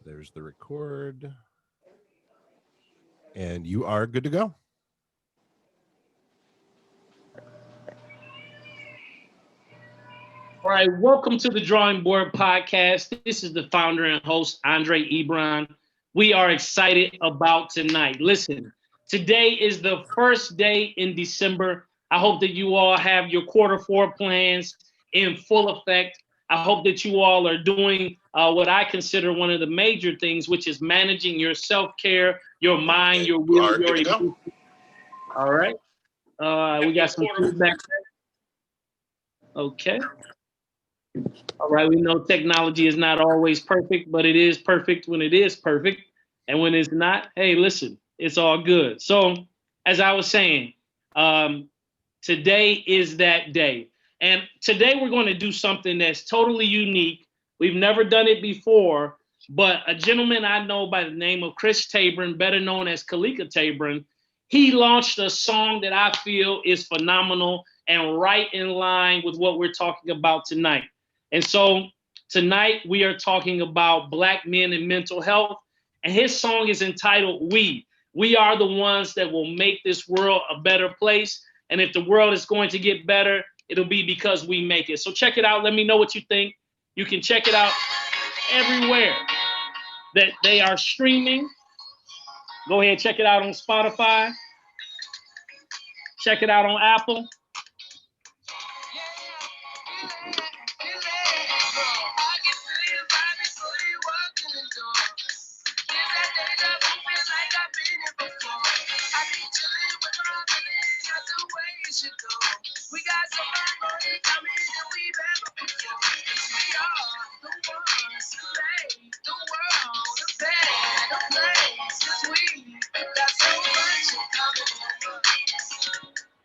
There's the record. And you are good to go. All right, welcome to the Drawing Board Podcast. This is the founder and host, Andre Ebron. We are excited about tonight. Listen, today is the first day in December. I hope that you all have your quarter four plans in full effect. I hope that you all are doing what I consider one of the major things, which is managing your self-care, your mind, your will, your emotions. All right. We got some feedback. Okay. All right, we know technology is not always perfect, but it is perfect when it is perfect. And when it's not, hey, listen, it's all good. So, as I was saying, today is that day. And today we're going to do something that's totally unique. We've never done it before, but a gentleman I know by the name of Chris Tabron, better known as Kalika Tabron, he launched a song that I feel is phenomenal and right in line with what we're talking about tonight. And so tonight we are talking about Black men and mental health. And his song is entitled We. We are the ones that will make this world a better place. And if the world is going to get better, it'll be because we make it. So check it out. Let me know what you think. You can check it out everywhere that they are streaming. Go ahead, check it out on Spotify. Check it out on Apple. We got some money coming and we've ever before. We are the ones who made the world a better place. 'Cause we got so much in common.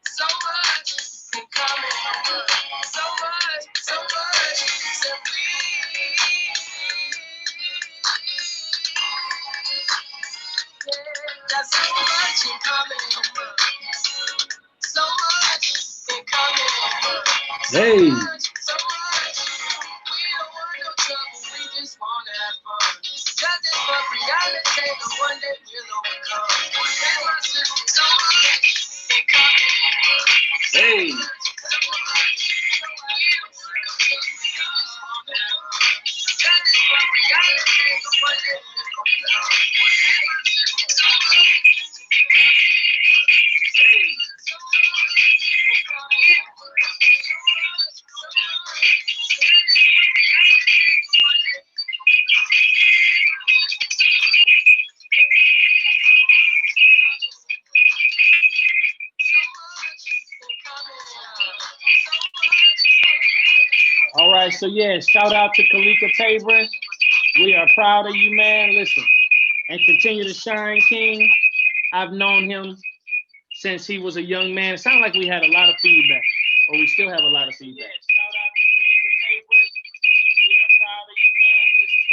So much in common. So much, so much. So we got so much in common. So much in common. Hey. So much. We don't want no trouble. We just want to have fun. Justice for reality, the one that will overcome. So much in common. Hey. Justice for reality, the one that will overcome. All right, so yeah, shout out to Kalika Tabron. We are proud of you, man. Listen, and continue to shine, King. I've known him since he was a young man. It sounded like we had a lot of feedback, or we still have a lot of feedback. Yeah, shout out to Kalika Tabron. We are proud of you, man. Listen,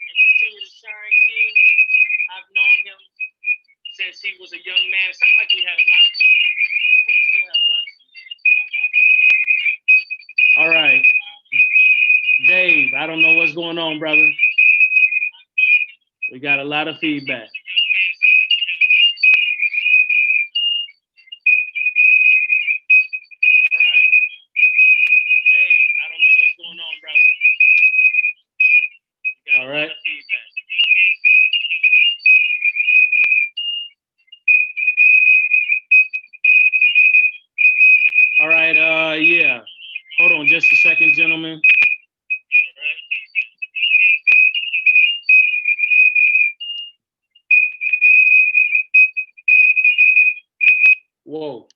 and continue to shine, King. I've known him since he was a young man. It sounded like we had a lot of feedback, but we still have a lot of feedback. All right. Dave, I don't know what's going on, brother. We got a lot of feedback. All right. Dave, I don't know what's going on, brother. We got a lot of feedback. All right, yeah. Hold on just a second, gentlemen. Whoa.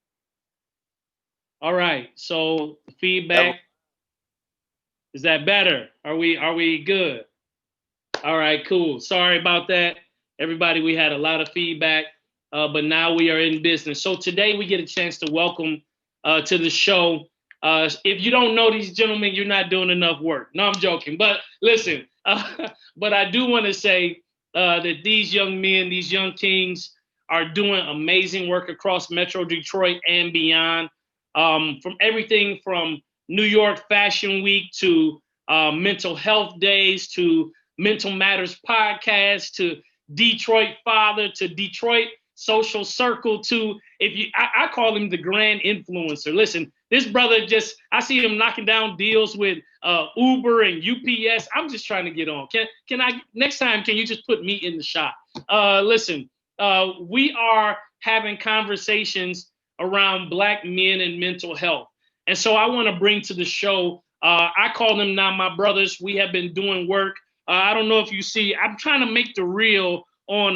All right. So feedback. Is that better? Are we good? All right, cool. Sorry about that. Everybody, we had a lot of feedback, but now we are in business. So today we get a chance to welcome to the show. If you don't know these gentlemen, you're not doing enough work. No, I'm joking. But listen, but I do want to say that these young men, these young kings are doing amazing work across Metro Detroit and beyond. From everything from New York Fashion Week to mental health days to Mental Matters podcast, to Detroit Father, to Detroit Social Circle, to I call him the grand influencer. Listen, this brother I see him knocking down deals with Uber and UPS. I'm just trying to get on. Can I next time? Can you just put me in the shot? Listen, we are having conversations around Black men and mental health, and so I want to bring to the show. I call them now my brothers. We have been doing work. I don't know if you see. I'm trying to make the reel on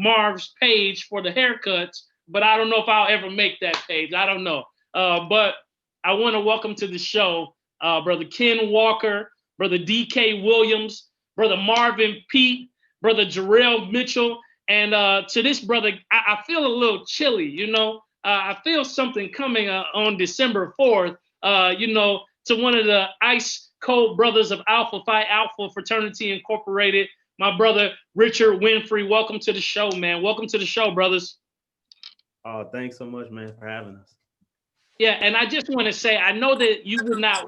Marv's page for the haircuts, but I don't know if I'll ever make that page. I don't know. But I want to welcome to the show Brother Ken Walker, Brother DK Williams, Brother Marvin Pete, Brother Jarrell Mitchell. And to this brother, I feel a little chilly, you know. I feel something coming on December 4th, you know, to one of the ice cold brothers of Alpha Phi Alpha Fraternity Incorporated, my brother Richard Winfrey. Welcome to the show, man. Welcome to the show, brothers. Oh, thanks so much, man, for having us. Yeah, and I just want to say, I know that you would not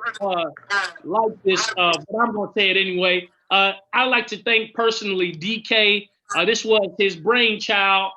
like this, but I'm going to say it anyway. I'd like to thank personally DK. This was his brainchild,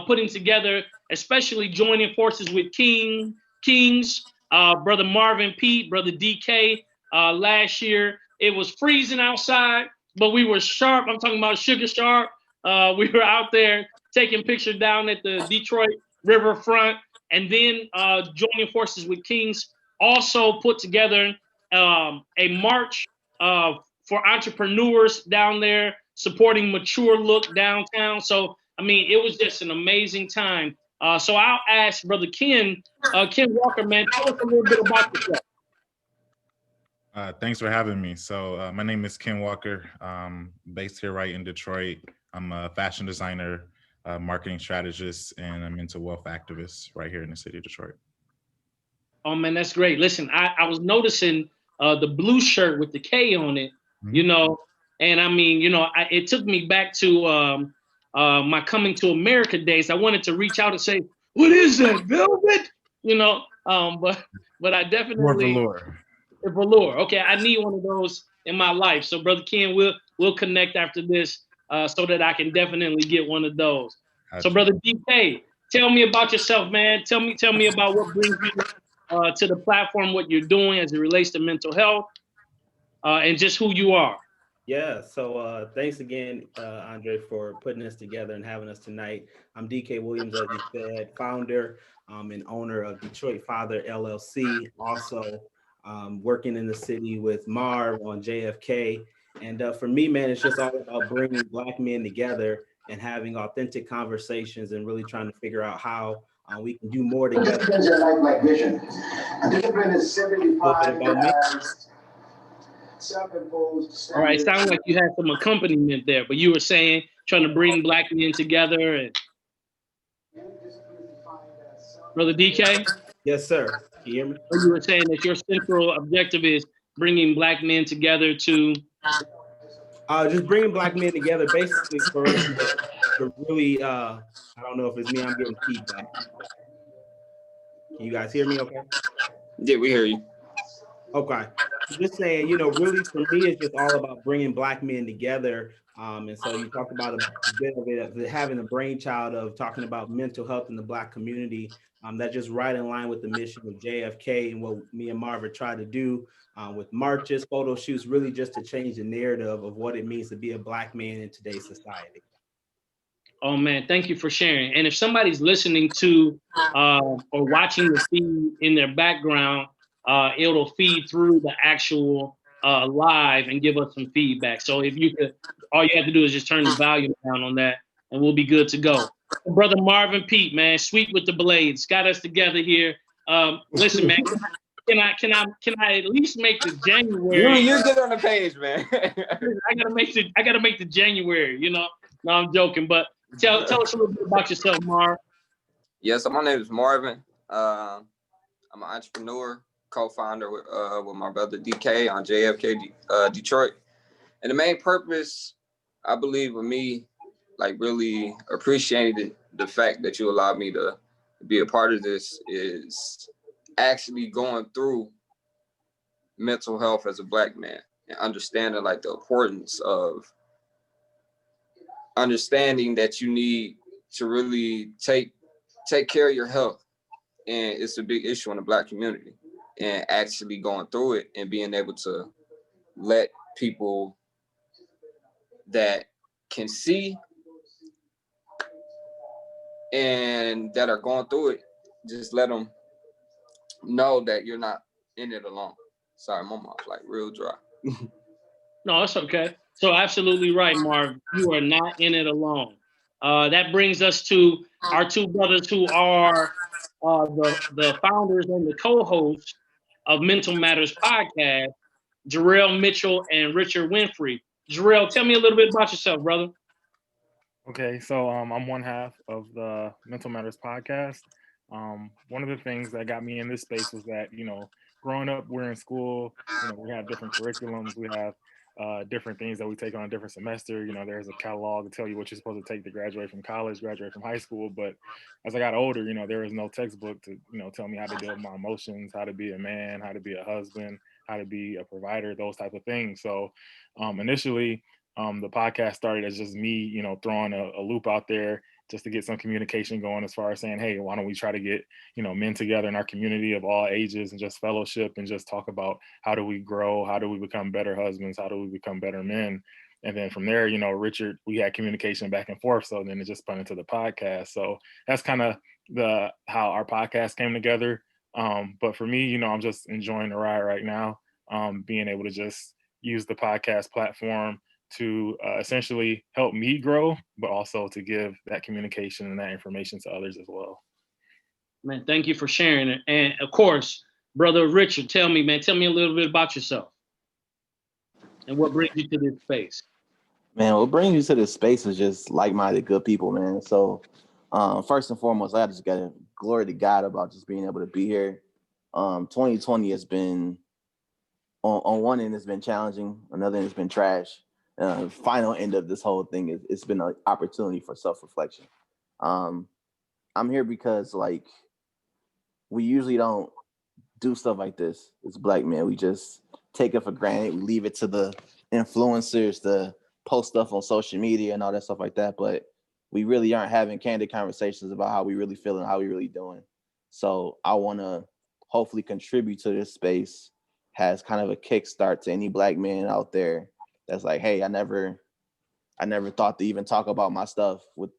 putting together, especially joining forces with Kings, Brother Marvin Pete, Brother DK. Last year, it was freezing outside, but we were sharp. I'm talking about sugar sharp. We were out there taking pictures down at the Detroit riverfront. And then joining forces with Kings also put together a march for entrepreneurs down there, supporting Mature Look downtown. So, I mean, it was just an amazing time. So I'll ask Brother Ken Walker, man, tell us a little bit about yourself. Thanks for having me. So my name is Ken Walker, based here right in Detroit. I'm a fashion designer, marketing strategist, and a mental wealth activist right here in the city of Detroit. Oh man, that's great. Listen, I was noticing the blue shirt with the K on it, you know, and I mean, you know, it took me back to my coming to America days. I wanted to reach out and say, "What is that, velvet?" You know, but I definitely velour. Okay, I need one of those in my life. So, Brother Ken, we'll connect after this so that I can definitely get one of those. So, Brother DK, tell me about yourself, man. Tell me about what brings you to the platform, what you're doing as it relates to mental health, and just who you are. Yeah, so thanks again, Andre, for putting this together and having us tonight. I'm DK Williams, as you said, founder and owner of Detroit Father LLC, also working in the city with Marv on JFK. And for me, man, it's just all about bringing Black men together and having authentic conversations and really trying to figure out how we can do more together. Like vision. Discipline is 75 self-imposed. All right, sounds like you had some accompaniment there, but you were saying trying to bring Black men together. And Brother DK? Yes, sir. Can you hear me? You were saying that your central objective is bringing Black men together to just bringing Black men together, basically for us to really. I don't know if it's me. I'm getting feedback. Can you guys hear me? Okay. Yeah, we hear you. Okay. Just saying, you know, really for me, it's just all about bringing Black men together. And so you talked about a bit of it, having a brainchild of talking about mental health in the Black community. That's just right in line with the mission of JFK and what me and Marvin try to do with marches, photo shoots, really just to change the narrative of what it means to be a Black man in today's society. Oh man, thank you for sharing. And if somebody's listening to or watching the feed in their background, it'll feed through the actual live and give us some feedback. So if you could, all you have to do is just turn the volume down on that and we'll be good to go. Brother Marvin Pete, man, sweet with the blades, got us together here. Listen, man, can I at least make the January? You get on the page, man. I gotta make the January, you know. No, I'm joking, but tell us a little bit about yourself, Marv. Yeah, so my name is Marvin. I'm an entrepreneur, co-founder with my brother DK on JFK Detroit. And the main purpose, I believe, of me, like really appreciating the fact that you allowed me to be a part of this is actually going through mental health as a Black man and understanding like the importance of understanding that you need to really take care of your health. And it's a big issue in the Black community, and actually going through it and being able to let people that can see and that are going through it, just let them know that you're not in it alone. Sorry, my mouth's like real dry. No, it's okay. So absolutely right, Marv. You are not in it alone. That brings us to our two brothers who are the founders and the co-hosts of Mental Matters podcast, Jarrell Mitchell and Richard Winfrey. Jarrell, tell me a little bit about yourself, brother. Okay, so I'm one half of the Mental Matters podcast. One of the things that got me in this space was that, growing up, we're in school, we have different curriculums, we have different things that we take on a different semester. There's a catalog to tell you what you're supposed to take to graduate from college, graduate from high school. But as I got older, there was no textbook to, tell me how to deal with my emotions, how to be a man, how to be a husband, how to be a provider, those type of things. So initially, the podcast started as just me, throwing a loop out there just to get some communication going as far as saying, hey, why don't we try to get, men together in our community of all ages and just fellowship and just talk about how do we grow? How do we become better husbands? How do we become better men? And then from there, Richard, we had communication back and forth. So then it just spun into the podcast. So that's kind of how our podcast came together. But for me, I'm just enjoying the ride right now, being able to just use the podcast platform to essentially help me grow, but also to give that communication and that information to others as well. Man, thank you for sharing it. And of course, brother Richard, tell me a little bit about yourself and what brings you to this space. Man, what brings you to this space is just like-minded good people, man. So first and foremost, I just got to glory to God about just being able to be here. 2020 has been, on one end, it's been challenging. Another end, it's been trash. Final end of this whole thing is it's been an opportunity for self-reflection. I'm here because we usually don't do stuff like this as Black men. We just take it for granted. We leave it to the influencers to post stuff on social media and all that stuff like that. But we really aren't having candid conversations about how we really feel and how we really doing. So I want to hopefully contribute to this space as kind of a kickstart to any Black man out there that's like, hey, I never thought to even talk about my stuff with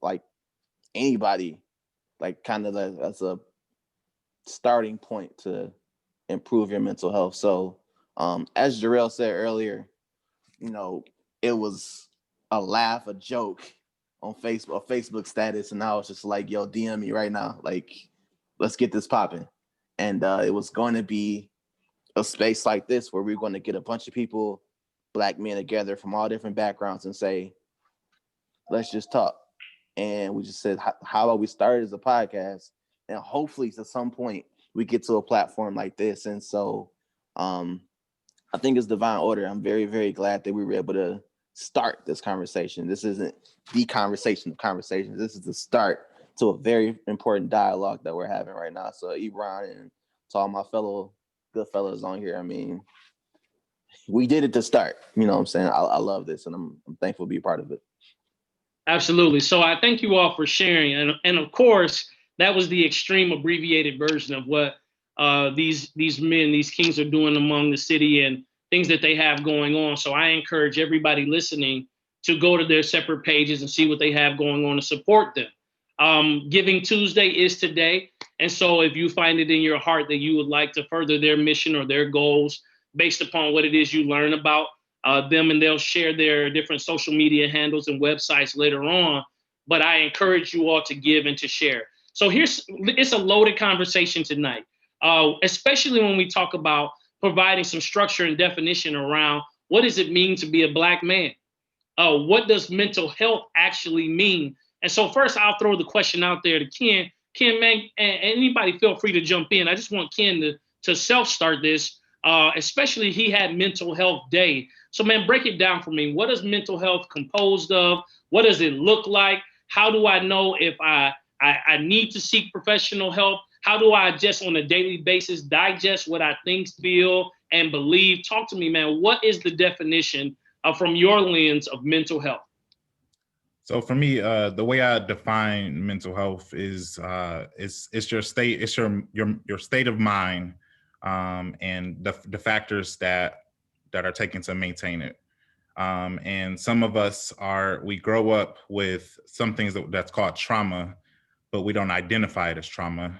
anybody, kind of as a starting point to improve your mental health. So as Jarrell said earlier, it was a laugh, a joke on Facebook status. And now it's just like, yo, DM me right now. Let's get this popping. And it was going to be a space like this where we're going to get a bunch of people, Black men together from all different backgrounds and say, let's just talk. And we just said, how about we start as a podcast? And hopefully to some point we get to a platform like this. And so I think it's divine order. I'm very, very glad that we were able to start this conversation. This isn't the conversation of conversations. This is the start to a very important dialogue that we're having right now. So Ebron and to all my fellow good fellas on here, I mean, we did it to start. You know what I'm saying? I love this, and I'm thankful to be a part of it. Absolutely. So I thank you all for sharing. And of course, that was the extreme abbreviated version of what these men, these kings are doing among the city and things that they have going on. So I encourage everybody listening to go to their separate pages and see what they have going on to support them. Giving Tuesday is today. And so if you find it in your heart that you would like to further their mission or their goals based upon what it is you learn about them, and they'll share their different social media handles and websites later on. But I encourage you all to give and to share. So it's a loaded conversation tonight, especially when we talk about providing some structure and definition around what does it mean to be a Black man? What does mental health actually mean? And so first I'll throw the question out there to Ken. Ken, man, and anybody feel free to jump in. I just want Ken to self-start this, especially he had Mental Health Day. So man, break it down for me. What is mental health composed of? What does it look like? How do I know if I need to seek professional help? How do I just on a daily basis digest what I think, feel, and believe? Talk to me, man. What is the definition from your lens of mental health? So for me, the way I define mental health is it's your state, it's your state of mind, and the factors that are taken to maintain it. And some of us we grow up with some things that's called trauma, but we don't identify it as trauma.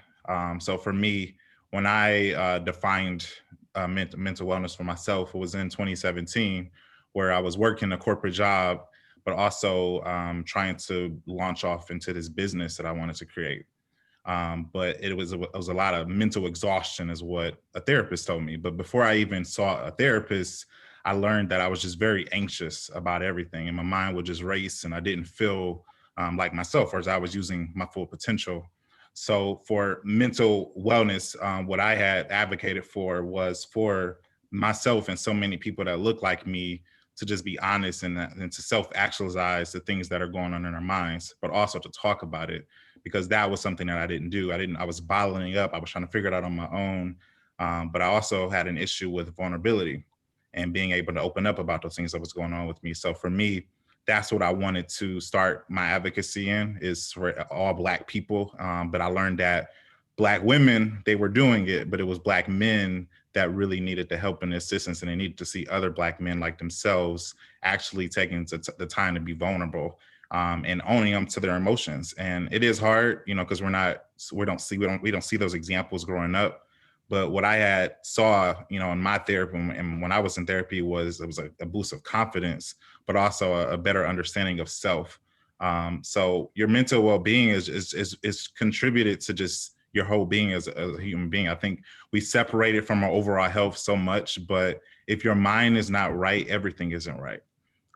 So for me, when I defined mental wellness for myself, it was in 2017, where I was working a corporate job, but also trying to launch off into this business that I wanted to create. But it was a lot of mental exhaustion is what a therapist told me. But before I even saw a therapist, I learned that I was just very anxious about everything, and my mind would just race, and I didn't feel like myself, or as I was using my full potential. So for mental wellness, what I had advocated for was for myself and so many people that look like me to just be honest and to self-actualize the things that are going on in our minds, but also to talk about it, because that was something that I didn't do. I was bottling up. I was trying to figure it out on my own. But I also had an issue with vulnerability and being able to open up about those things that was going on with me. So for me, that's what I wanted to start my advocacy in, is for all Black people. But I learned that Black women, they were doing it, but it was Black men that really needed the help and assistance, and they needed to see other Black men like themselves actually taking the time to be vulnerable, and owning them to their emotions. And it is hard, because we don't see those examples growing up. But what I had saw, in my therapy and when I was in therapy, it was a boost of confidence, but also a better understanding of self. So your mental well-being is contributed to just your whole being as a human being. I think we separate it from our overall health so much, but if your mind is not right, everything isn't right.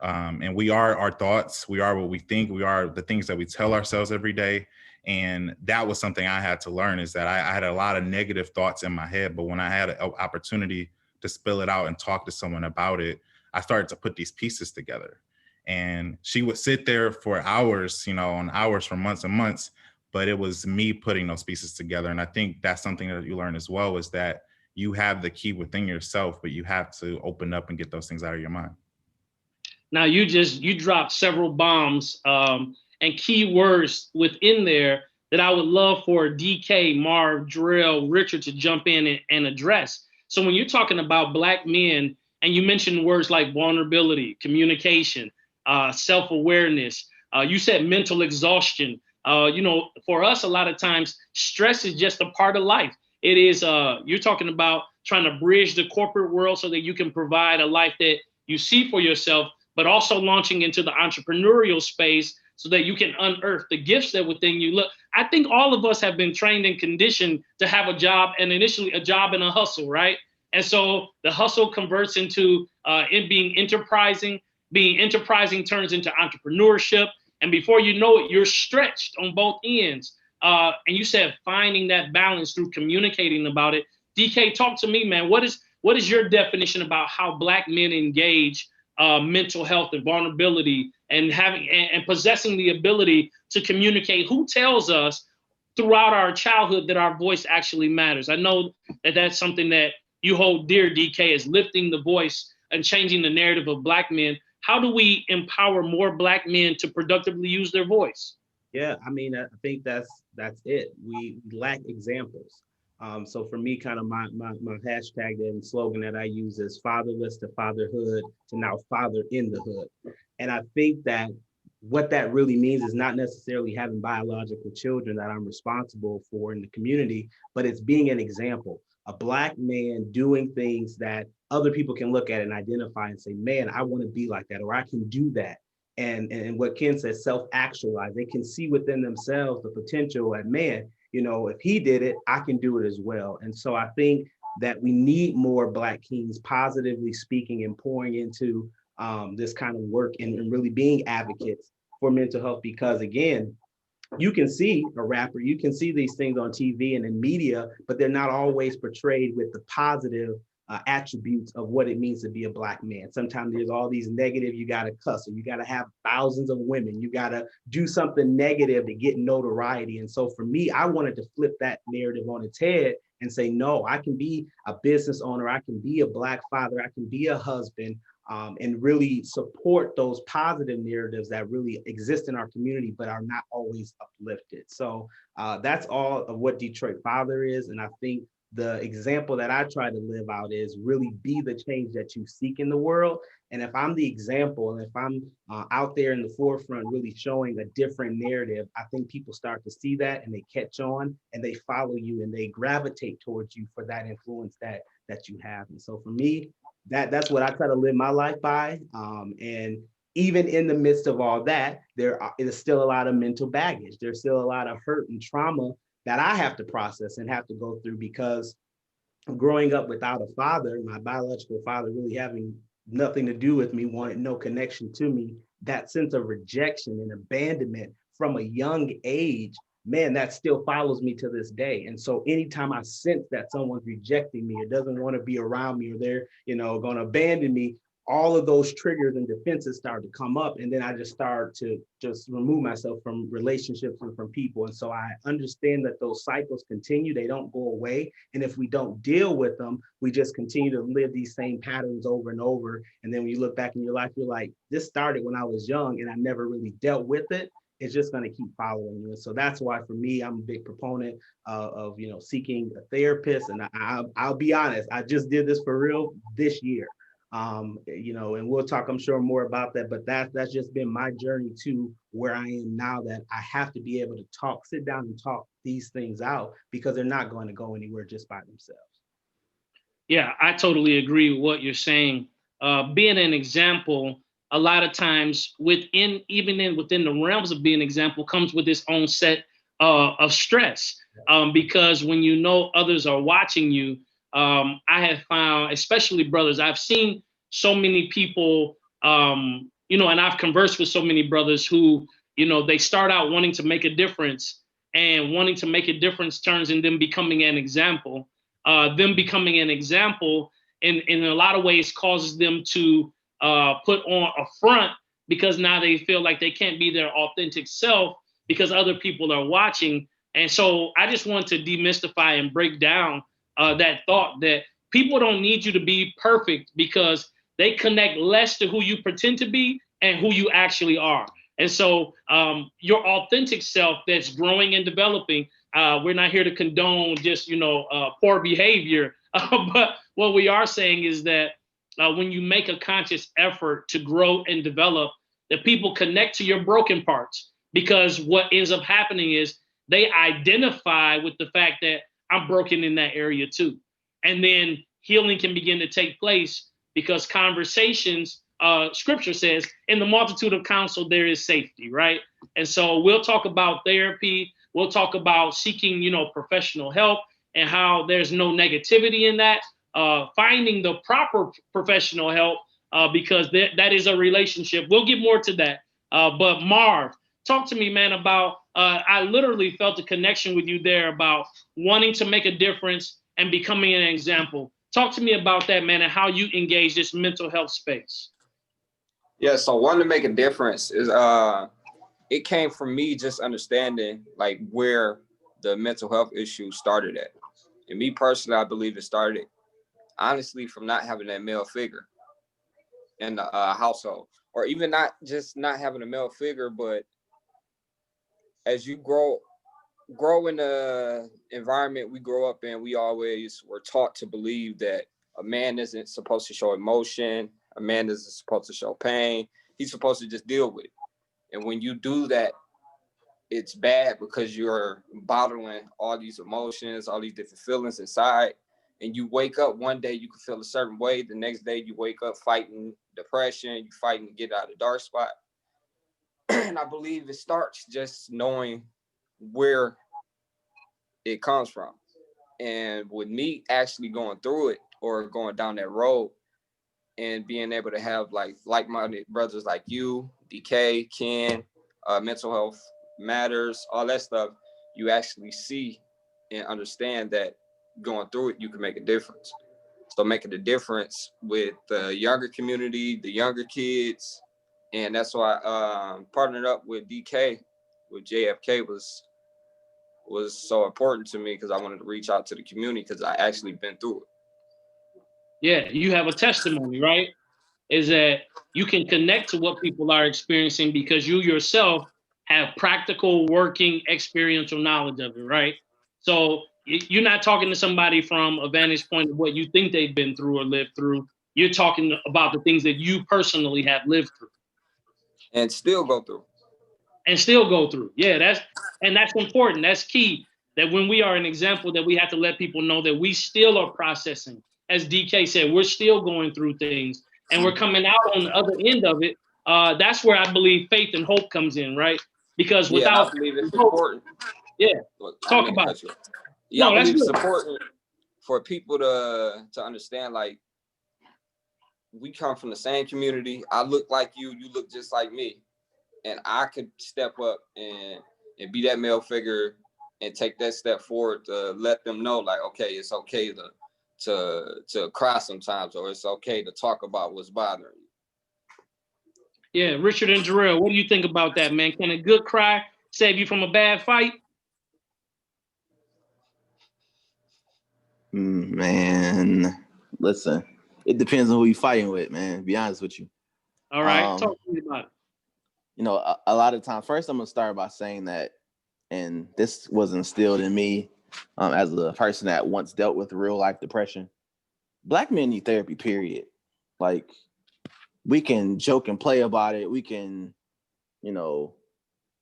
And we are our thoughts. We are what we think. We are the things that we tell ourselves every day. And that was something I had to learn, is that I had a lot of negative thoughts in my head, but when I had an opportunity to spill it out and talk to someone about it, I started to put these pieces together. And she would sit there for hours, on hours for months and months, but it was me putting those pieces together. And I think that's something that you learn as well, is that you have the key within yourself, but you have to open up and get those things out of your mind. Now you dropped several bombs and key words within there that I would love for DK, Marv, Drell, Richard to jump in and address. So when you're talking about Black men, and you mentioned words like vulnerability, communication, self-awareness, you said mental exhaustion. For us, a lot of times stress is just a part of life. It is, you're talking about trying to bridge the corporate world so that you can provide a life that you see for yourself, but also launching into the entrepreneurial space so that you can unearth the gifts that within you. Look, I think all of us have been trained and conditioned to have a job, and initially a job and a hustle, right? And so the hustle converts into it being enterprising. Being enterprising turns into entrepreneurship. And before you know it, you're stretched on both ends. And you said finding that balance through communicating about it. DK, talk to me, man. What is your definition about how Black men engage mental health and vulnerability, and having and possessing the ability to communicate? Who tells us throughout our childhood that our voice actually matters? I know that that's something that you hold dear, DK, is lifting the voice and changing the narrative of Black men. How do we empower more Black men to productively use their voice? Yeah, I mean, I think that's it. We lack examples. So for me, kind of my hashtag and slogan that I use is fatherless to fatherhood to now father in the hood. And I think that what that really means is not necessarily having biological children that I'm responsible for in the community, but it's being an example, a Black man doing things that other people can look at and identify and say, man, I want to be like that, or I can do that. And what Ken says, self-actualize. They can see within themselves the potential at, man, if he did it, I can do it as well. And so I think that we need more Black kings positively speaking and pouring into this kind of work and really being advocates for mental health, because again, you can see a rapper, you can see these things on TV and in media, but they're not always portrayed with the positive attributes of what it means to be a Black man. Sometimes there's all these negative, you got to cuss, or you got to have thousands of women, you got to do something negative to get notoriety. And so for me, I wanted to flip that narrative on its head and say, no, I can be a business owner, I can be a Black father, I can be a husband, and really support those positive narratives that really exist in our community, but are not always uplifted. So that's all of what Detroit Father is. And I think the example that I try to live out is really be the change that you seek in the world. And if I'm the example, and if I'm out there in the forefront, really showing a different narrative, I think people start to see that and they catch on and they follow you and they gravitate towards you for that influence that you have. And so for me, that's what I try to live my life by. And even in the midst of all that, there is still a lot of mental baggage. There's still a lot of hurt and trauma that I have to process and have to go through, because growing up without a father, my biological father really having nothing to do with me, wanted no connection to me, that sense of rejection and abandonment from a young age, man, that still follows me to this day. And so anytime I sense that someone's rejecting me or doesn't want to be around me, or they're, going to abandon me, all of those triggers and defenses start to come up. And then I just start to just remove myself from relationships and from people. And so I understand that those cycles continue, they don't go away. And if we don't deal with them, we just continue to live these same patterns over and over. And then when you look back in your life, you're like, this started when I was young and I never really dealt with it. It's just going to keep following you. And so that's why for me, I'm a big proponent of seeking a therapist. And I'll be honest, I just did this for real this year. And we'll talk, I'm sure, more about that, but that's just been my journey to where I am now, that I have to be able to sit down and talk these things out, because they're not going to go anywhere just by themselves. Yeah, I totally agree with what you're saying. Being an example, a lot of times within the realms of being an example comes with its own set of stress, because when others are watching you, I have found, especially brothers, I've seen so many people, and I've conversed with so many brothers who, they start out wanting to make a difference, and wanting to make a difference turns in them becoming an example. Them becoming an example in a lot of ways causes them to put on a front, because now they feel like they can't be their authentic self because other people are watching. And so I just want to demystify and break down that thought that people don't need you to be perfect, because they connect less to who you pretend to be and who you actually are. And so your authentic self that's growing and developing, we're not here to condone just, poor behavior. But what we are saying is that when you make a conscious effort to grow and develop, that people connect to your broken parts, because what ends up happening is they identify with the fact that I'm broken in that area too. And then healing can begin to take place, because conversations, scripture says, in the multitude of counsel, there is safety, right? And so we'll talk about therapy. We'll talk about seeking, professional help, and how there's no negativity in that. Finding the proper professional help, because that is a relationship. We'll get more to that. But Marv, talk to me, man, about, I literally felt a connection with you there about wanting to make a difference and becoming an example. Talk to me about that, man, and how you engage this mental health space. Yeah, so wanting to make a difference is, it came from me just understanding like where the mental health issue started at. And me personally, I believe it started honestly from not having that male figure in the household, or even not having a male figure, but as you grow in the environment we grow up in, we always were taught to believe that a man isn't supposed to show emotion, a man isn't supposed to show pain, he's supposed to just deal with it. And when you do that, it's bad, because you're bottling all these emotions, all these different feelings inside. And you wake up one day, you can feel a certain way. The next day you wake up fighting depression, you fighting to get out of the dark spot. And I believe it starts just knowing where it comes from. And with me actually going through it, or going down that road, and being able to have like-minded brothers like you, DK, Ken, Mental Health Matters, all that stuff, you actually see and understand that going through it, you can make a difference. So making a difference with the younger community, the younger kids. And that's why partnered up with DK, with JFK was so important to me, because I wanted to reach out to the community, because I actually been through it. Yeah, you have a testimony, right? is that you can connect to what people are experiencing because you yourself have practical, working, experiential knowledge of it, right? So you're not talking to somebody from a vantage point of what you think they've been through or lived through. You're talking about the things that you personally have lived through. And still go through. And still go through. Yeah, that's important. That's key. That when we are an example, that we have to let people know that we still are processing. As DK said, we're still going through things and we're coming out on the other end of it. That's where I believe faith and hope comes in, right? Because without I believe it's hope, important. yeah, Look, talk about it. Yeah, No, I believe that's it's good. important for people to understand, like, we come from the same community. I look like you look just like me. And I could step up and be that male figure and take that step forward to let them know, like, okay, it's okay to cry sometimes, or it's okay to talk about what's bothering you. Yeah, Richard and Jarrell, what do you think about that, man? Can a good cry save you from a bad fight? Man, listen, it depends on who you're fighting with, man. To be honest with you. All right, talk to me about it. You know, a lot of times, first I'm gonna start by saying that, and this was instilled in me as a person that once dealt with real life depression. Black men need therapy, period. Like, we can joke and play about it. We can, you know,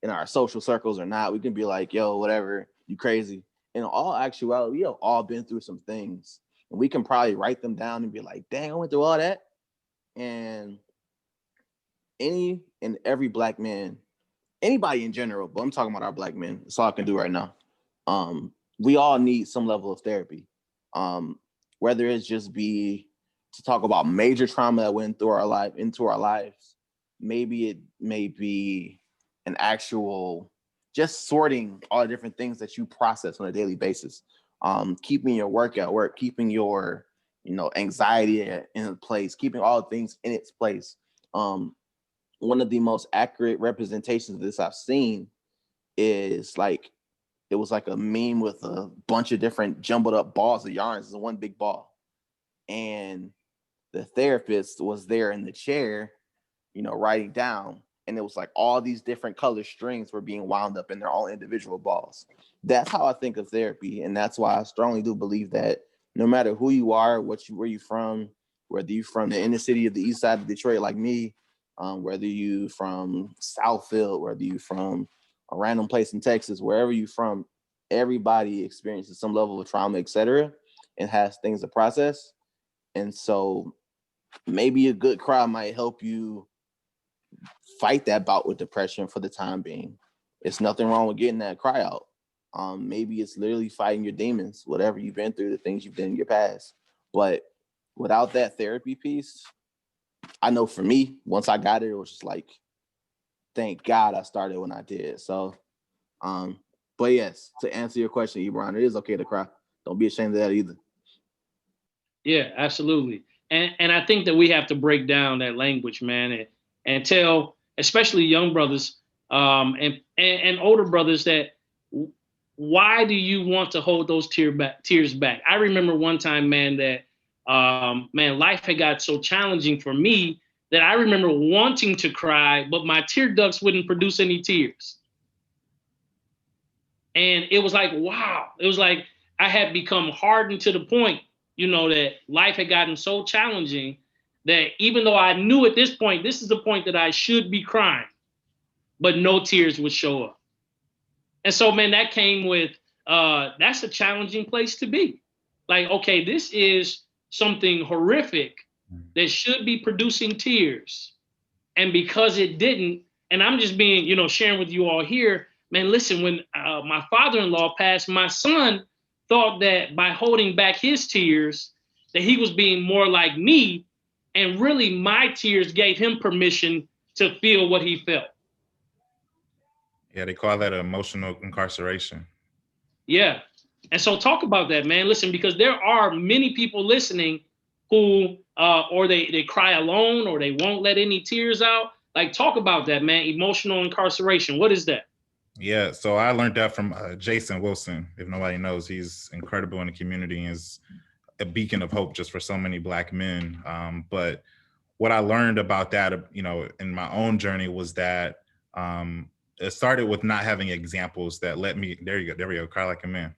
in our social circles or not, we can be like, yo, whatever, you crazy. In all actuality, we have all been through some things, and we can probably write them down and be like, dang, I went through all that. And any and every Black man, anybody in general, but I'm talking about our Black men. That's all I can do right now. We all need some level of therapy. Whether it's just be to talk about major trauma that went through into our lives. Maybe it may be an actual just sorting all the different things that you process on a daily basis. Keeping your work at work, keeping your anxiety in place, keeping all things in its place. One of the most accurate representations of this I've seen is like, it was like a meme with a bunch of different jumbled up balls of yarns in one big ball. And the therapist was there in the chair, writing down. And it was like all these different color strings were being wound up in their own individual balls. That's how I think of therapy. And that's why I strongly do believe that no matter who you are, where you from, whether you're from the inner city of the east side of Detroit like me, whether you from Southfield, whether you from a random place in Texas, wherever you from, everybody experiences some level of trauma, etc., and has things to process. And so maybe a good cry might help you fight that bout with depression for the time being. It's nothing wrong with getting that cry out. Maybe it's literally fighting your demons, whatever you've been through, the things you've done in your past. But without that therapy piece, I know for me, once I got it, it was just like, thank God I started when I did. So, but yes, to answer your question, Ebron, it is okay to cry. Don't be ashamed of that either. Yeah, absolutely. And I think that we have to break down that language, man, and tell, especially young brothers and older brothers, that why do you want to hold those tears back? I remember one time, man, that life had got so challenging for me that I remember wanting to cry, but my tear ducts wouldn't produce any tears. And it was like, wow. It was like I had become hardened to the point, that life had gotten so challenging that even though I knew at this point, this is the point that I should be crying, but no tears would show up. And so, man, that came with, that's a challenging place to be. Like, okay, this is something horrific that should be producing tears. And because it didn't, and I'm just being, sharing with you all here, man, listen, when my father-in-law passed, my son thought that by holding back his tears, that he was being more like me. And really my tears gave him permission to feel what he felt. Yeah, they call that emotional incarceration. Yeah. And so talk about that, man. Listen, because there are many people listening who, or they cry alone, or they won't let any tears out. Like, talk about that, man. Emotional incarceration. What is that? Yeah, so I learned that from Jason Wilson. If nobody knows, he's incredible in the community and is a beacon of hope just for so many Black men. But what I learned about that, in my own journey was that it started with not having examples that let me. There we go. Cry like a man.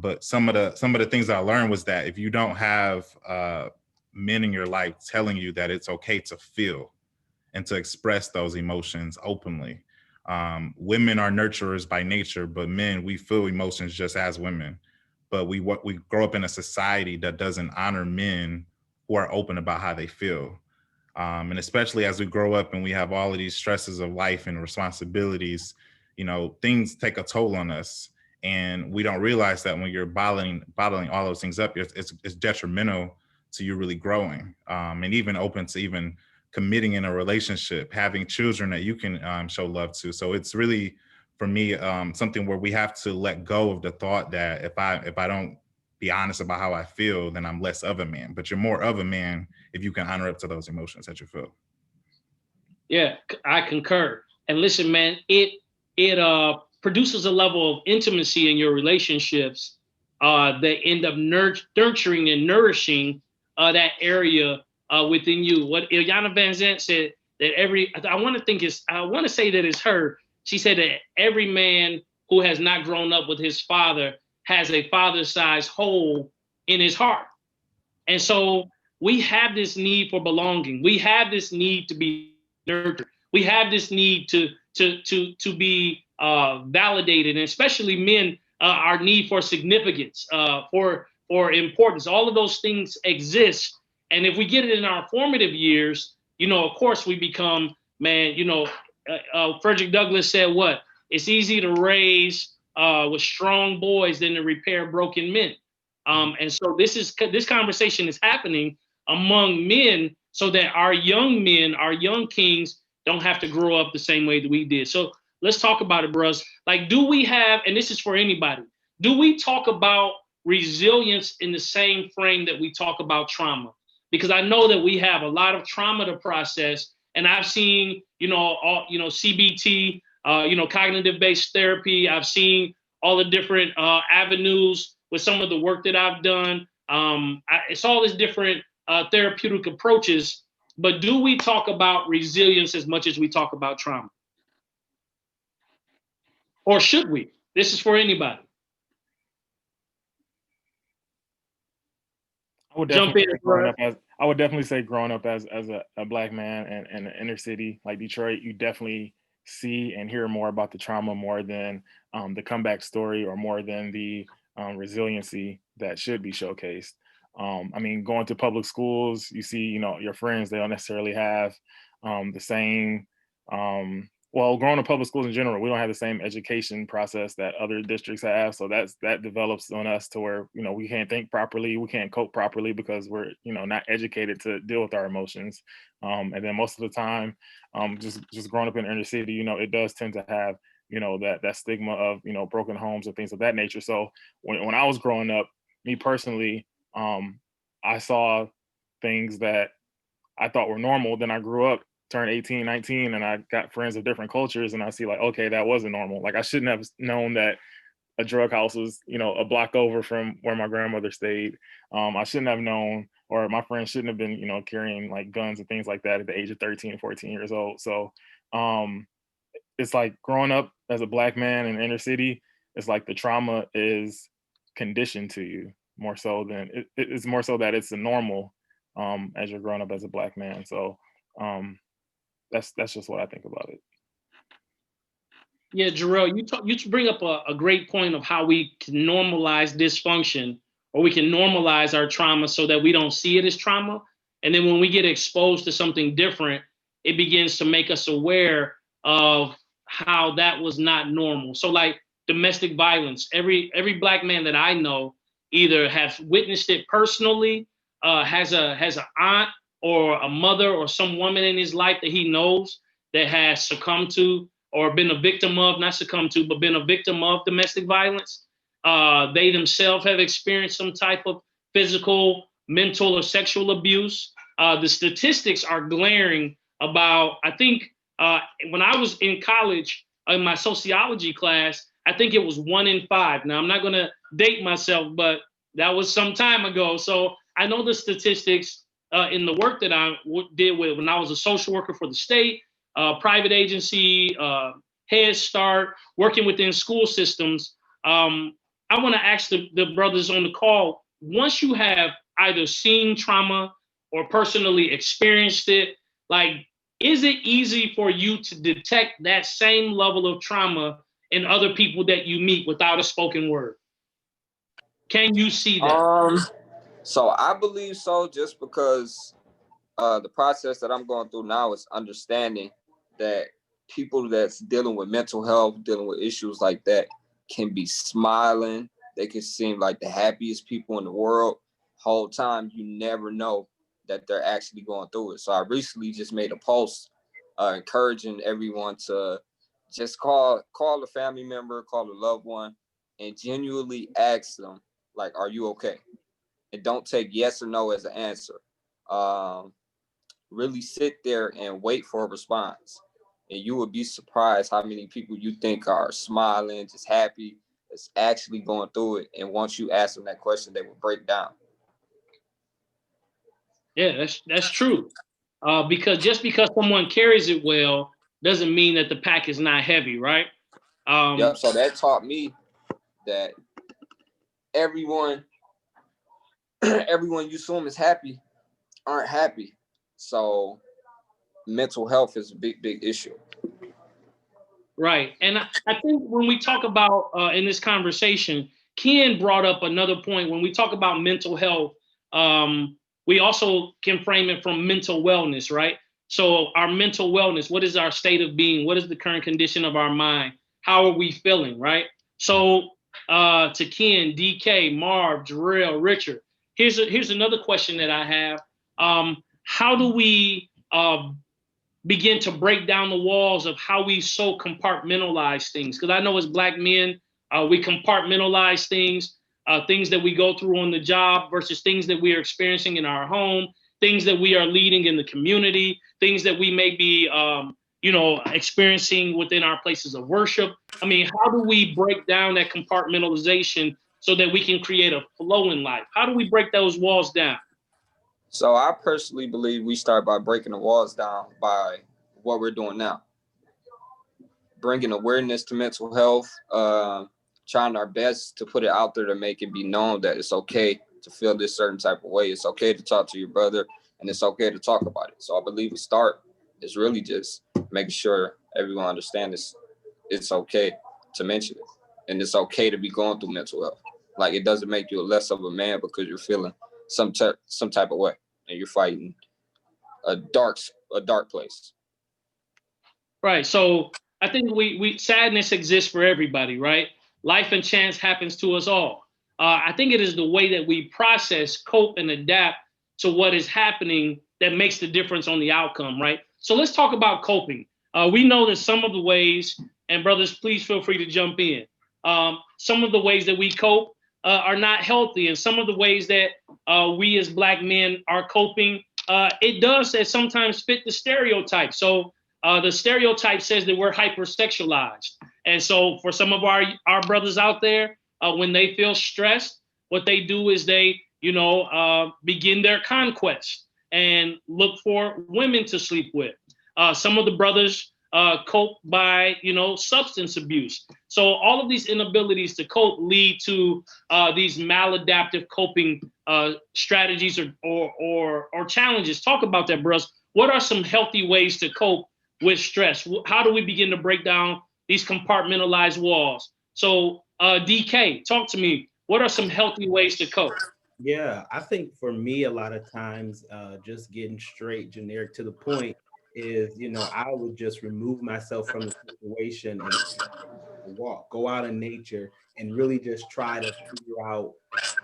But some of the things I learned was that if you don't have men in your life telling you that it's okay to feel and to express those emotions openly. Women are nurturers by nature, but men, we feel emotions just as women. But we grow up in a society that doesn't honor men who are open about how they feel. And especially as we grow up and we have all of these stresses of life and responsibilities, things take a toll on us. And we don't realize that when you're bottling all those things up, it's detrimental to you really growing, and even open to even committing in a relationship, having children that you can show love to. So it's really, for me, something where we have to let go of the thought that if I don't be honest about how I feel, then I'm less of a man. But you're more of a man if you can honor up to those emotions that you feel. Yeah, I concur. And listen, man, it produces a level of intimacy in your relationships that end up nurturing and nourishing that area within you. What Ilyana Van Zant said, that I want to say that it's her. She said that every man who has not grown up with his father has a father-sized hole in his heart. And so we have this need for belonging. We have this need to be nurtured. We have this need to be validated, and especially men, our need for significance, for importance. All of those things exist, and if we get it in our formative years, of course, we become, man. Frederick Douglass said, "What? It's easy to raise with strong boys than to repair broken men." And so this conversation is happening among men, so that our young men, our young kings, don't have to grow up the same way that we did. So let's talk about it, bros. Like, do we have, and this is for anybody, do we talk about resilience in the same frame that we talk about trauma? Because I know that we have a lot of trauma to process, and I've seen, CBT, cognitive-based therapy. I've seen all the different avenues with some of the work that I've done. It's all these different therapeutic approaches, but do we talk about resilience as much as we talk about trauma? Or should we? This is for anybody. I would definitely say growing up as a Black man in the inner city like Detroit, you definitely see and hear more about the trauma more than the comeback story, or more than the resiliency that should be showcased. Going to public schools, you see, your friends, they don't necessarily have the same, growing up public schools in general, we don't have the same education process that other districts have. So that develops on us to where, we can't think properly, we can't cope properly because we're, not educated to deal with our emotions. And then most of the time, just growing up in the inner city, it does tend to have, that stigma of, broken homes and things of that nature. So when I was growing up, me personally, I saw things that I thought were normal. Then I grew up, turned 18, 19, and I got friends of different cultures, and I see like, okay, that wasn't normal. Like, I shouldn't have known that a drug house was, a block over from where my grandmother stayed. I shouldn't have known, or my friends shouldn't have been, carrying like guns and things like that at the age of 13, 14 years old. So it's like growing up as a Black man in the inner city, it's like the trauma is conditioned to you more so than it's more so that it's a normal as you're growing up as a Black man. So that's just what I think about it. Yeah, Jarrell, you bring up a great point of how we can normalize dysfunction, or we can normalize our trauma so that we don't see it as trauma. And then when we get exposed to something different, it begins to make us aware of how that was not normal. So like domestic violence, every Black man that I know either has witnessed it personally, has an aunt or a mother or some woman in his life that he knows that has succumbed to, or been a victim of, not succumbed to, but been a victim of domestic violence. They themselves have experienced some type of physical, mental, or sexual abuse. The statistics are glaring about, I think, when I was in college, in my sociology class, I think it was 1 in 5. Now, I'm not going to date myself, but that was some time ago. So I know the statistics in the work that I did with when I was a social worker for the state, private agency, Head Start, working within school systems. I want to ask the brothers on the call, once you have either seen trauma or personally experienced it, like, is it easy for you to detect that same level of trauma in other people that you meet without a spoken word? Can you see that? So I believe so, just because the process that I'm going through now is understanding that people that's dealing with mental health, dealing with issues like that, can be smiling. They can seem like the happiest people in the world. Whole time, you never know that they're actually going through it. So I recently just made a post encouraging everyone to just call a family member, call a loved one, and genuinely ask them, like, are you okay? And don't take yes or no as an answer. Really sit there and wait for a response. And you would be surprised how many people you think are smiling, just happy, that's actually going through it. And once you ask them that question, they will break down. Yeah, that's true. Because just because someone carries it well doesn't mean that the pack is not heavy, right? Yep. So that taught me that everyone you assume is happy aren't happy. So mental health is a big issue. Right. And I think when we talk about in this conversation, Ken brought up another point. When we talk about mental health, we also can frame it from mental wellness, right? So our mental wellness, what is our state of being? What is the current condition of our mind? How are we feeling, right? So to Ken, DK, Marv, Jarrell, Richard, here's another question that I have. How do we begin to break down the walls of how we so compartmentalize things? Because I know as Black men, we compartmentalize things, things that we go through on the job versus things that we are experiencing in our home, things that we are leading in the community, things that we may be, experiencing within our places of worship. I mean, how do we break down that compartmentalization so that we can create a flow in life? How do we break those walls down? So I personally believe we start by breaking the walls down by what we're doing now. Bringing awareness to mental health, trying our best to put it out there to make it be known that it's okay to feel this certain type of way. It's okay to talk to your brother, and it's okay to talk about it. So I believe the start is really just making sure everyone understands it's okay to mention it. And it's okay to be going through mental health. Like, it doesn't make you less of a man because you're feeling some type of way and you're fighting a dark place. Right. So I think we sadness exists for everybody, right? Life and chance happens to us all. I think it is the way that we process, cope, and adapt to what is happening that makes the difference on the outcome, right? So let's talk about coping. We know that some of the ways, and brothers, please feel free to jump in. Some of the ways that we cope are not healthy, and some of the ways that we as Black men are coping, it does sometimes fit the stereotype. So the stereotype says that we're hypersexualized. And so for some of our brothers out there, when they feel stressed, what they do is they, begin their conquest and look for women to sleep with. Some of the brothers cope by, substance abuse. So all of these inabilities to cope lead to these maladaptive coping strategies or challenges. Talk about that, bros. What are some healthy ways to cope with stress? How do we begin to break down these compartmentalized walls? So DK, talk to me. What are some healthy ways to cope? Yeah, I think for me, a lot of times, just getting straight, generic to the point is, I would just remove myself from the situation and walk, go out in nature, and really just try to figure out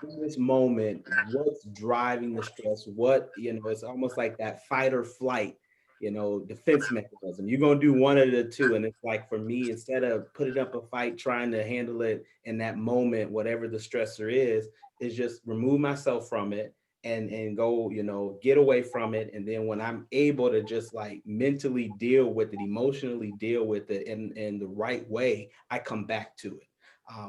in this moment what's driving the stress. What, it's almost like that fight or flight, defense mechanism. You're gonna do one of the two. And it's like, for me, instead of putting up a fight, trying to handle it in that moment, whatever the stressor is just remove myself from it and go, get away from it. And then when I'm able to just like mentally deal with it, emotionally deal with it in the right way, I come back to it.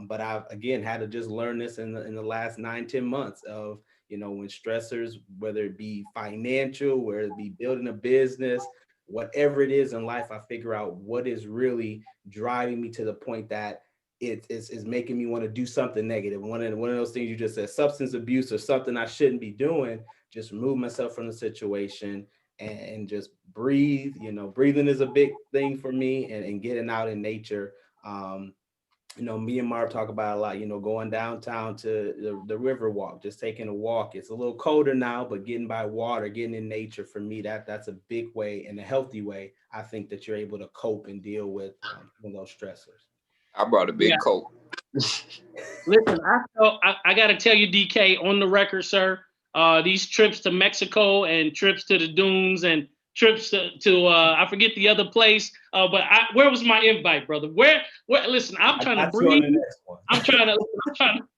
But I've, again, had to just learn this in the last 9-10 months of, when stressors, whether it be financial, whether it be building a business, whatever it is in life, I figure out what is really driving me to the point that it is making me want to do something negative. One of those things you just said, substance abuse or something I shouldn't be doing, just remove myself from the situation and just breathe. Breathing is a big thing for me, and getting out in nature. Me and Marv talk about a lot, going downtown to the river walk, just taking a walk. It's a little colder now, but getting by water, getting in nature, for me, that's a big way, and a healthy way, I think, that you're able to cope and deal with those stressors. I brought a big coat. Listen, I got to tell you, DK, on the record, sir, these trips to Mexico and trips to the dunes and trips to I forget the other place, but where was my invite, brother? Where? Listen, I'm trying to breathe. I'm trying to.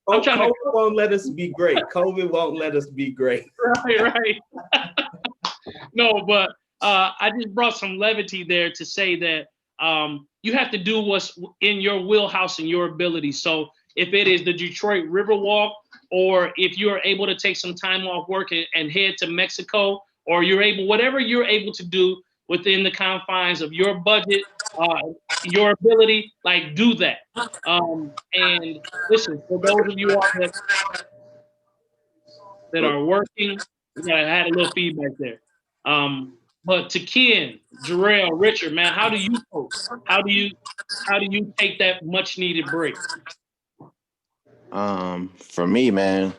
COVID won't let us be great. COVID won't let us be great. Right. No, but I just brought some levity there to say that you have to do what's in your wheelhouse and your ability. So if it is the Detroit Riverwalk, or if you're able to take some time off work and head to Mexico, or whatever you're able to do within the confines of your budget, your ability, like, do that. And listen, for those of you out that are working, I had a little feedback there. But to Ken, Jarrell, Richard, man, how do you cope? How do you take that much needed break? For me, man,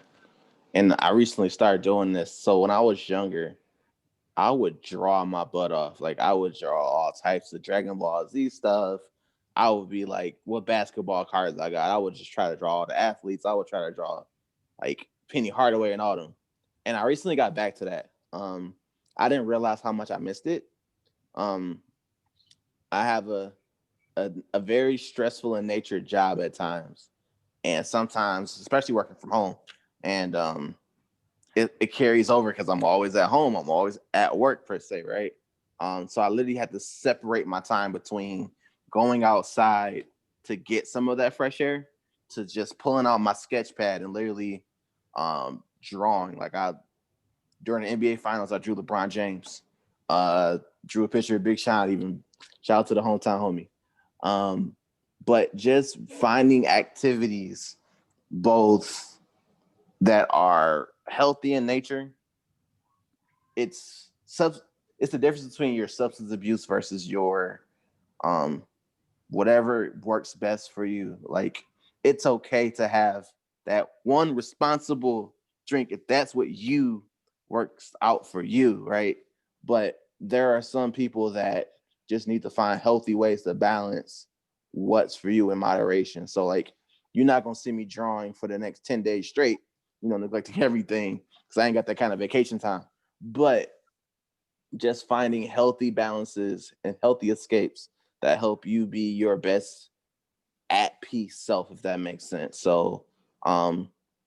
and I recently started doing this. So when I was younger, I would draw my butt off. Like, I would draw all types of Dragon Ball Z stuff. I would be like, what basketball cards I got? I would just try to draw all the athletes. I would try to draw like Penny Hardaway and all them. And I recently got back to that. I didn't realize how much I missed it. I have a very stressful in nature job at times. And sometimes, especially working from home, and it carries over because I'm always at home. I'm always at work, per se, right? So I literally had to separate my time between going outside to get some of that fresh air to just pulling out my sketch pad and literally drawing. Like, during the NBA Finals, I drew LeBron James, drew a picture of Big Sean, even shout out to the hometown homie. But just finding activities both that are healthy in nature. It's the difference between your substance abuse versus your whatever works best for you. Like, it's okay to have that one responsible drink if that's what you works out for you, right? But there are some people that just need to find healthy ways to balance what's for you in moderation. So, like, you're not gonna see me drawing for the next 10 days straight, neglecting everything, because I ain't got that kind of vacation time. But just finding healthy balances and healthy escapes that help you be your best at peace self, if that makes sense. So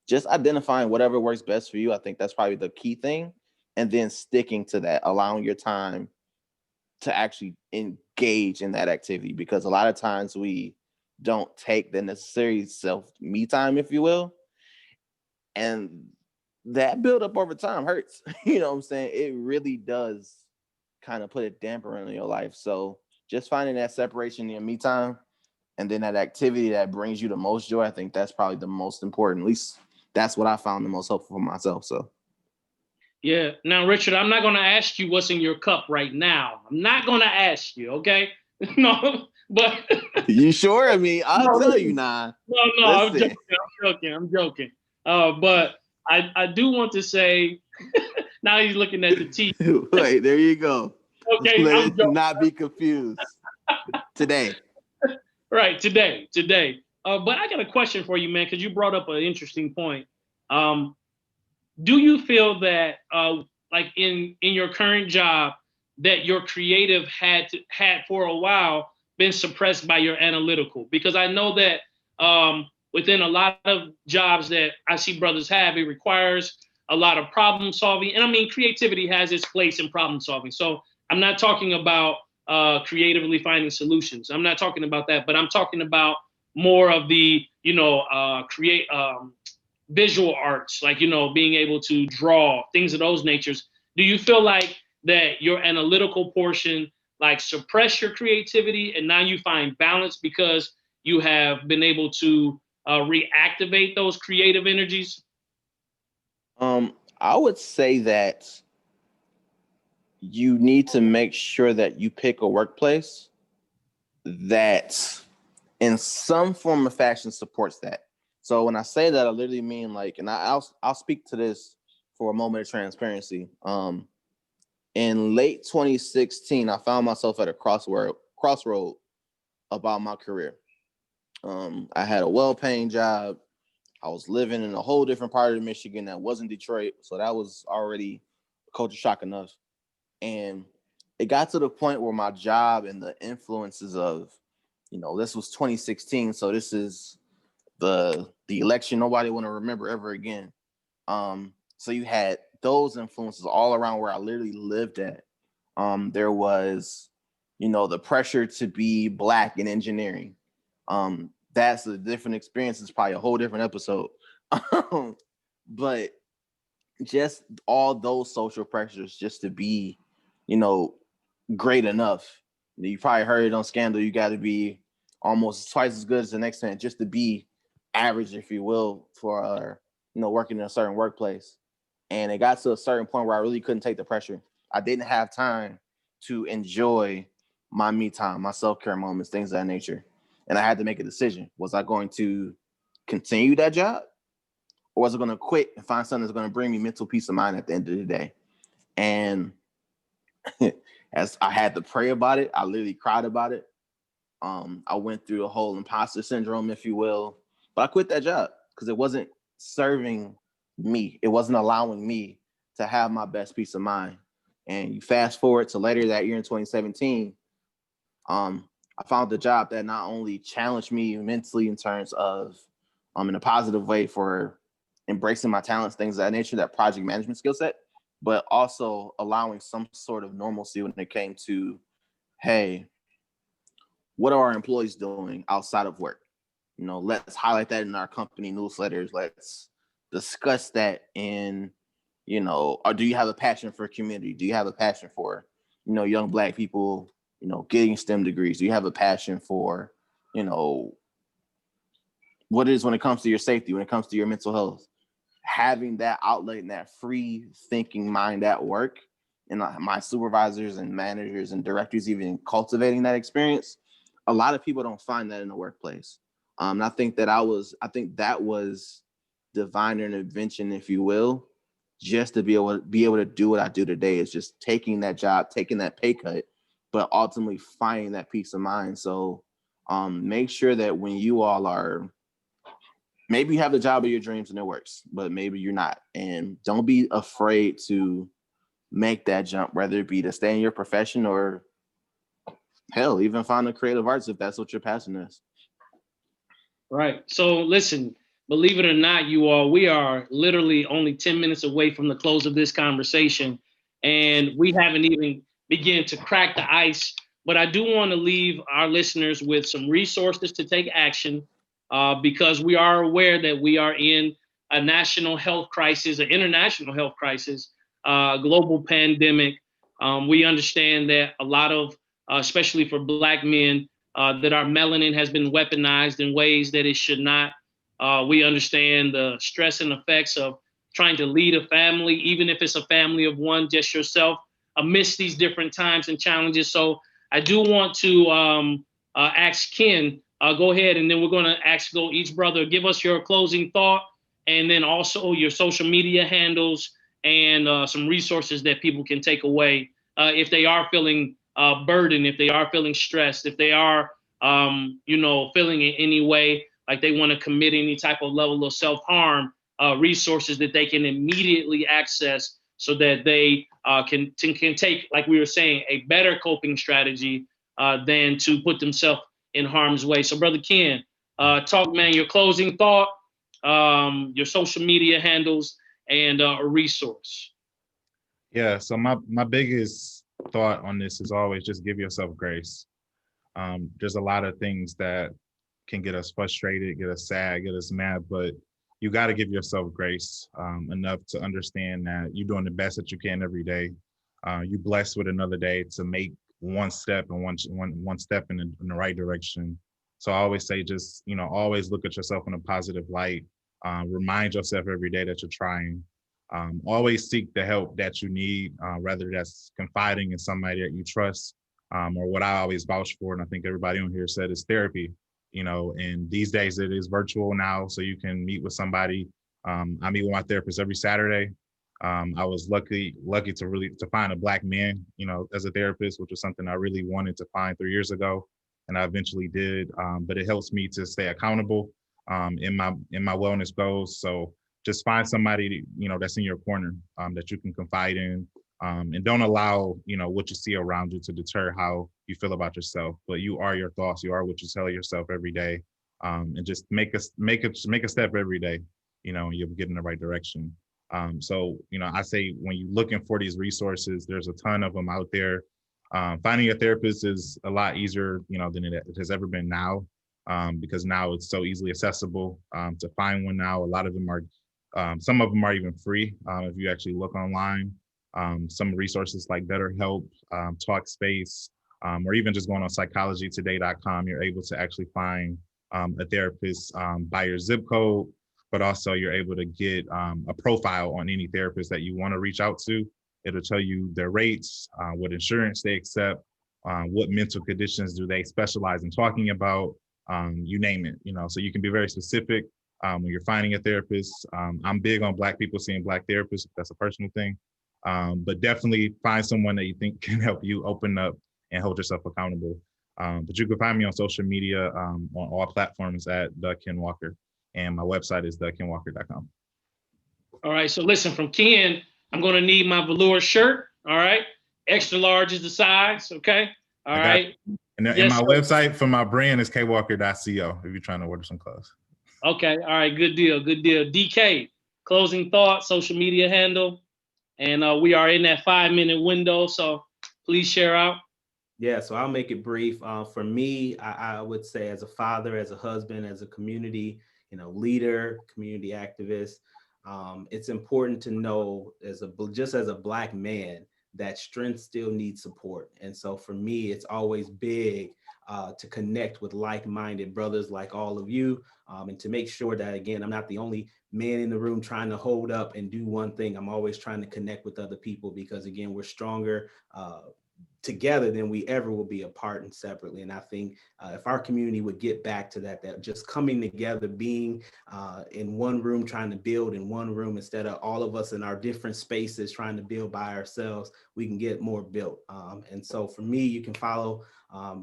just identifying whatever works best for you. I think that's probably the key thing. And then sticking to that, allowing your time to actually engage in that activity, because a lot of times we don't take the necessary me time, if you will. And that build up over time hurts. You know what I'm saying? It really does kind of put a damper on your life. So just finding that separation in your me time and then that activity that brings you the most joy, I think that's probably the most important. At least that's what I found the most helpful for myself. So. Yeah. Now, Richard, I'm not going to ask you what's in your cup right now. I'm not going to ask you, okay? No, but... You sure? I mean, I'll tell you now. No, I'm joking. But I do want to say, now he's looking at the tea. Wait, there you go. Okay, Let it not be confused. Today. Right, today. But I got a question for you, man, because you brought up an interesting point. Do you feel that, like in your current job, that your creative had for a while been suppressed by your analytical? Because I know that within a lot of jobs that I see brothers have, it requires a lot of problem solving. And I mean, creativity has its place in problem solving. So I'm not talking about creatively finding solutions. I'm not talking about that, but I'm talking about more of the, visual arts, like, being able to draw, things of those natures. Do you feel like that your analytical portion like suppress your creativity and now you find balance because you have been able to reactivate those creative energies? I would say that you need to make sure that you pick a workplace that in some form or fashion supports that. So when I say that, I literally mean like, and I'll speak to this for a moment of transparency. In late 2016, I found myself at a crossroad about my career. I had a well-paying job. I was living in a whole different part of Michigan that wasn't Detroit, so that was already culture shock enough. And it got to the point where my job and the influences of, this was 2016, so this is the election nobody want to remember ever again. So you had those influences all around where I literally lived at. There was, the pressure to be Black in engineering. That's a different experience. It's probably a whole different episode. But just all those social pressures just to be, great enough. You probably heard it on Scandal. You got to be almost twice as good as the next man just to be average, if you will, for working in a certain workplace. And it got to a certain point where I really couldn't take the pressure. I didn't have time to enjoy my me time, my self-care moments, things of that nature. And I had to make a decision. Was I going to continue that job? Or was I going to quit and find something that's going to bring me mental peace of mind at the end of the day? And as I had to pray about it, I literally cried about it. I went through a whole imposter syndrome, if you will. But I quit that job because it wasn't serving me. It wasn't allowing me to have my best peace of mind. And you fast forward to later that year in 2017, I found a job that not only challenged me mentally in terms of, in a positive way for embracing my talents, things of that nature, that project management skill set, but also allowing some sort of normalcy when it came to, hey, what are our employees doing outside of work? Let's highlight that in our company newsletters. Let's discuss that in, or do you have a passion for community? Do you have a passion for, young Black people, getting STEM degrees? Do you have a passion for, what it is when it comes to your safety, when it comes to your mental health? Having that outlet and that free thinking mind at work, and my supervisors and managers and directors even cultivating that experience, a lot of people don't find that in the workplace. And I think that was divine intervention, if you will, just to be able to do what I do today, is just taking that job, taking that pay cut, but ultimately finding that peace of mind. So make sure that when you all are, maybe you have the job of your dreams and it works, but maybe you're not. And don't be afraid to make that jump, whether it be to stay in your profession or hell, even find the creative arts if that's what your passion is. Right. So listen, believe it or not, you all, we are literally only 10 minutes away from the close of this conversation. And we haven't even begun to crack the ice. But I do want to leave our listeners with some resources to take action because we are aware that we are in a national health crisis, an international health crisis, global pandemic. We understand that a lot of, especially for Black men, that our melanin has been weaponized in ways that it should not. We understand the stress and effects of trying to lead a family, even if it's a family of one, just yourself, amidst these different times and challenges. So I do want to ask Ken, go ahead, and then we're going to go each brother, give us your closing thought, and then also your social media handles and some resources that people can take away if they are feeling burdened, if they are feeling stressed, if they are, feeling in any way like they want to commit any type of level of self-harm, resources that they can immediately access so that they can take, like we were saying, a better coping strategy than to put themselves in harm's way. So Brother Ken, talk, man, your closing thought, your social media handles, and a resource. Yeah, so my biggest thought on this is always just give yourself grace. There's a lot of things that can get us frustrated, get us sad, get us mad, but you got to give yourself grace enough to understand that you're doing the best that you can every day. You're blessed with another day to make one step and one step in the right direction. So I always say, just, always look at yourself in a positive light. Remind yourself every day that you're trying. Always seek the help that you need, whether that's confiding in somebody that you trust, or what I always vouch for, and I think everybody on here said, is therapy. And these days it is virtual now, so you can meet with somebody. I meet with my therapist every Saturday. I was lucky to find a Black man, as a therapist, which was something I really wanted to find 3 years ago, and I eventually did. But it helps me to stay accountable in my wellness goals. So just find somebody that's in your corner, that you can confide in, and don't allow what you see around you to deter how you feel about yourself. But you are your thoughts. You are what you tell yourself every day, and just make a step every day. And you'll get in the right direction. So I say, when you're looking for these resources, there's a ton of them out there. Finding a therapist is a lot easier, than it has ever been now, because now it's so easily accessible to find one now. A lot of them are, some of them are even free if you actually look online. Some resources like BetterHelp, Talkspace, or even just going on psychologytoday.com, you're able to actually find a therapist by your zip code, but also you're able to get a profile on any therapist that you want to reach out to. It'll tell you their rates, what insurance they accept, what mental conditions do they specialize in talking about, you name it. So you can be very specific when you're finding a therapist. I'm big on Black people seeing Black therapists. That's a personal thing. But definitely find someone that you think can help you open up and hold yourself accountable. But you can find me on social media on all platforms at The Ken Walker, and my website is thekenwalker.com. All right, so listen, from Ken, I'm going to need my velour shirt. All right, extra large is the size. Okay, all right. And my website for my brand is kwalker.co if you're trying to order some clothes. Okay, all right, good deal. DK, closing thought, social media handle. And we are in that 5-minute window, so please share out. Yeah, so I'll make it brief. For me, I would say, as a father, as a husband, as a community, leader, community activist, it's important to know, just as a Black man, that strength still needs support. And so for me, it's always big to connect with like-minded brothers like all of you, and to make sure that, again, I'm not the only man in the room trying to hold up and do one thing. I'm always trying to connect with other people, because, again, we're stronger together than we ever will be apart and separately. And I think if our community would get back to that just coming together, being in one room, trying to build in one room, instead of all of us in our different spaces trying to build by ourselves, we can get more built. And so for me, you can follow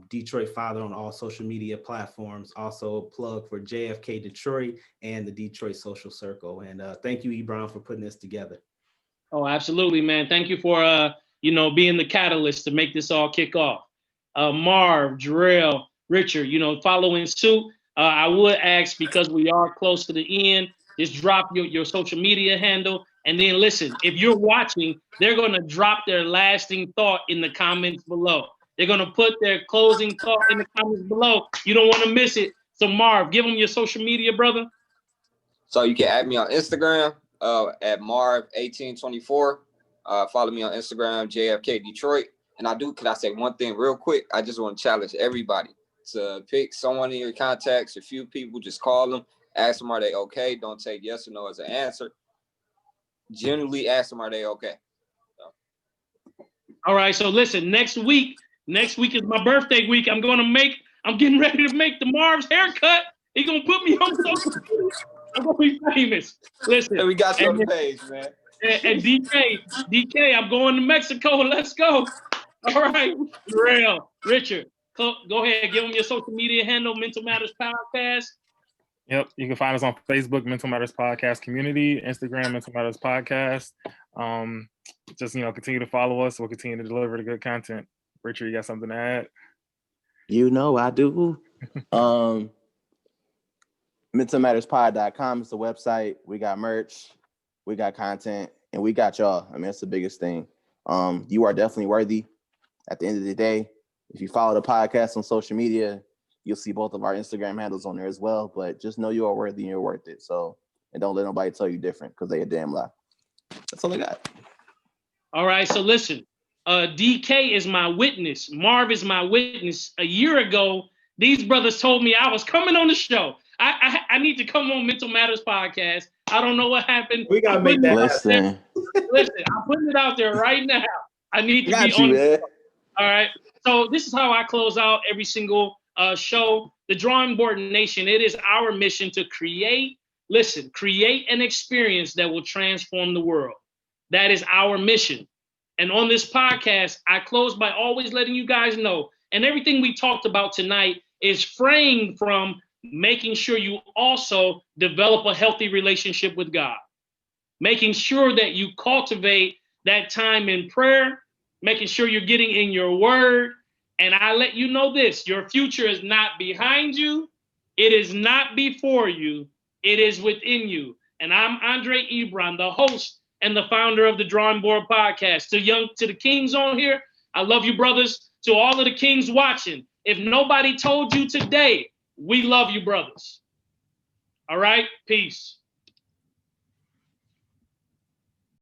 Detroit Father on all social media platforms. Also plug for JFK Detroit and the Detroit Social Circle. And thank you, Ebron, for putting this together. Oh, absolutely, man. Thank you for being the catalyst to make this all kick off. Marv, Jarrell, Richard, following suit. I would ask, because we are close to the end, just drop your social media handle. And then listen, if you're watching, they're going to drop their lasting thought in the comments below. They're going to put their closing thought in the comments below. You don't want to miss it. So Marv, give them your social media, brother. So you can add me on Instagram at Marv1824. Follow me on Instagram, JFK Detroit. And could I say one thing real quick? I just want to challenge everybody to pick someone in your contacts, a few people, just call them, ask them, are they okay? Don't take yes or no as an answer. Generally ask them, are they okay? So. All right, so listen, next week is my birthday week. I'm getting ready to make the Marv's haircut. He's going to put me on social media. I'm going to be famous. Listen. Hey, we got you on the page, man. And DK, I'm going to Mexico. Let's go. All right. Real. Richard, go ahead. Give them your social media handle, Mental Matters Podcast. Yep. You can find us on Facebook, Mental Matters Podcast Community, Instagram, Mental Matters Podcast. Just, continue to follow us. We'll continue to deliver the good content. Richard, you got something to add? I do. mentalmatterspod.com is the website. We got merch, we got content, and we got y'all. I mean, that's the biggest thing. You are definitely worthy. At the end of the day, if you follow the podcast on social media, you'll see both of our Instagram handles on there as well. But just know you are worthy and you're worth it. So and don't let nobody tell you different because they a damn lie. That's all I got. All right, so listen, DK is my witness. Marv is my witness. A year ago, these brothers told me I was coming on the show. I need to come on Mental Matters podcast. I don't know what happened. We gotta make that Listen. Listen, I'm putting it out there right now. I need to Got be you, on. man. All right. So this is how I close out every single show. The Drawing Board Nation, it is our mission to create an experience that will transform the world. That is our mission. And on this podcast, I close by always letting you guys know, and everything we talked about tonight is framed from making sure you also develop a healthy relationship with God, making sure that you cultivate that time in prayer, making sure you're getting in your word. And I let you know this, your future is not behind you. It is not before you. It is within you. And I'm Andre Ebron, the host and the founder of the Drawing Board Podcast. To the kings on here, I love you, brothers. To all of the kings watching, if nobody told you today, we love you, brothers. All right, peace.